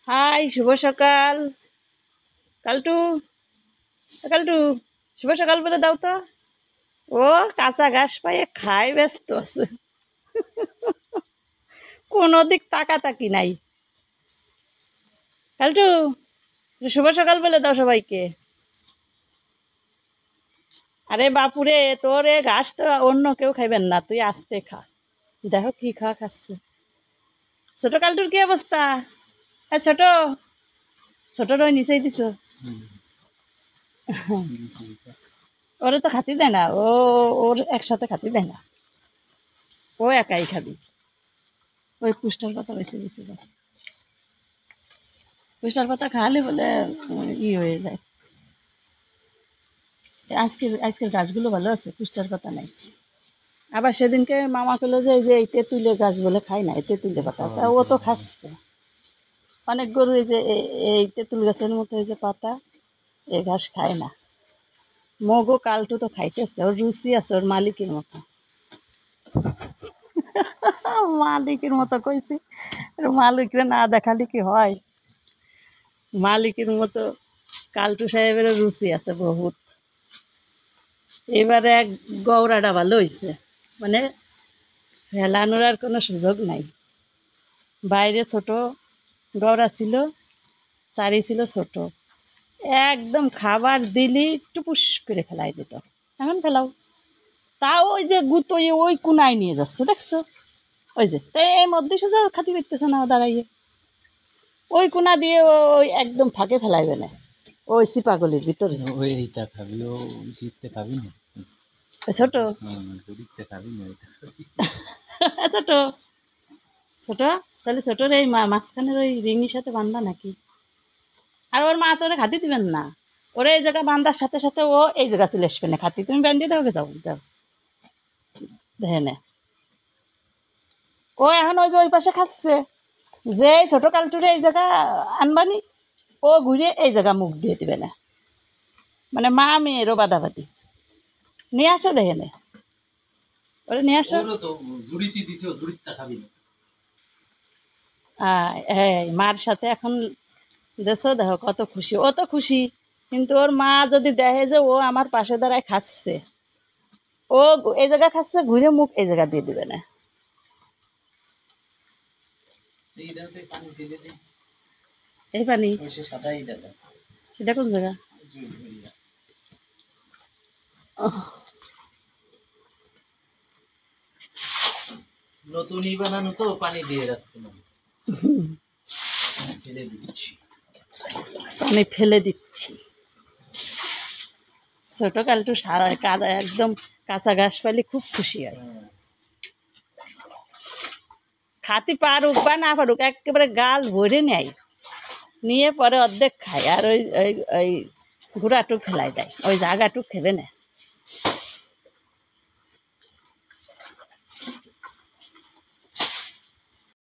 High, শুভ সকাল। কালটু, কালটু, শুভ সকাল বলে দাও তো। ও কাঁচা ঘাস পায়ে খাই ব্যস্ত আছে, কোনো দিক তাকাতাকি নাই। কালটু, শুভ সকাল বলে দাও সবাইকে। আরে বাপুরে, তোর এ ঘাস তো অন্য কেউ খাইবেন না, তুই আস্তে খা। দেখো কি খাচ্ছে। ছোট কালটুর কি অবস্থা? হ্যাঁ ছোট, ছোটর ওই নিচেই দিছ। ওরে তো খাতি দেয় না, ওর একসাথে খাতি দেয় না, ও একাই খাবি। ওই পুষ্টার পাতা বেছে বেছে দেয়, পুষ্টার পাতা খাওয়ালে বলে ই হয়ে যায়। আজকের গাছগুলো ভালো আছে, পুষ্টার পাতা নাই। আবার সেদিনকে মামা কইলো যে এই তেঁতুলের গাছ বলে খাই না, এই তেঁতুলের পাতা, তা ও তো খাচ্ছে। অনেক গরু এই যে এই তেঁতুল গাছের মতো এই যে পাতা, এই ঘাস খায় না। মগো কালটু তো খাইতেছে, ওর রুচি আছে, ওর মালিকের মতো। মালিকের মতো কইছি, মালিকরে না দেখালে কি হয়? মালিকের মতো কালটু সাহেবের রুচি আছে বহুত। এবারে এক গৌরাটা ভালো হয়েছে, মানে ফেলানোর আর কোনো সুযোগ নাই। বাইরে ছোট গৌরা ছিল, চারি ছিল ছোট, একদম খাবার দিলি টুপুস করে ফেলাই দিত। এখন ফেলাও, তাও ওই যে গুতো ওই কোনায় নিয়ে যাচ্ছে, দেখছো? ওই যে তাই এই মধ্যে সে খাতি পেতেছে না দাঁড়াইয়ে, ওই কোনা দিয়ে ওই একদম ফাঁকে ফেলাইবে না, ওই সিপাগলির ভিতরে। ওইটা খাবি, ও শীততে খাবি না। ছোট খাবি না ছোট ছোট, তাহলে ছোটর এই মাঝখানের ওই রিংয়ের সাথে বান্ধা নাকি? আর ওর মা তো ওরা খাতি দিবেন না, ওরা এই জায়গা বান্ধার সাথে সাথে ও এই জায়গা চলে আসবে না খাতি, তুমি বেঁধে দাও, যাও দাও দেখে নে। ও এখন ওই যে ওই পাশে খাচ্ছে, যে ছোট কালটুরে এই জায়গা আনবানি, ও ঘুরে এই জায়গা মুখ দিয়ে দিবে না, মানে মা মেয়েরও বাদাবাদি। নিয়ে আসো দেখে নে, ওরে নিয়ে আসো। এই মার সাথে এখন দেখো দেখো কত খুশি, ও তো খুশি, কিন্তু ওর মা যদি দেখে যে ও আমার পাশে দাঁড়ায় খাচ্ছে, ও এই জায়গা খাচ্ছে, ঘুরে মুখ এই জায়গা দিয়ে দিবে না। এই পানি সেটা কোন জায়গা? নতুনই বানানো তো, পানি দিয়ে রাখছিলাম, ফেলে দিচ্ছি। পানি ফেলে দিচ্ছি। ছোট কালটু সারা কাজ একদম কাঁচা ঘাস পাইলে খুব খুশি হয়। খাতি পারুক বা না পারুক, একেবারে গাল ভরে নেয়, নিয়ে পরে অর্ধেক খায়, আর ওই ওই ওই ঘোড়াটুক ফেলাই দেয়, ওই জায়গাটুক খেবে না।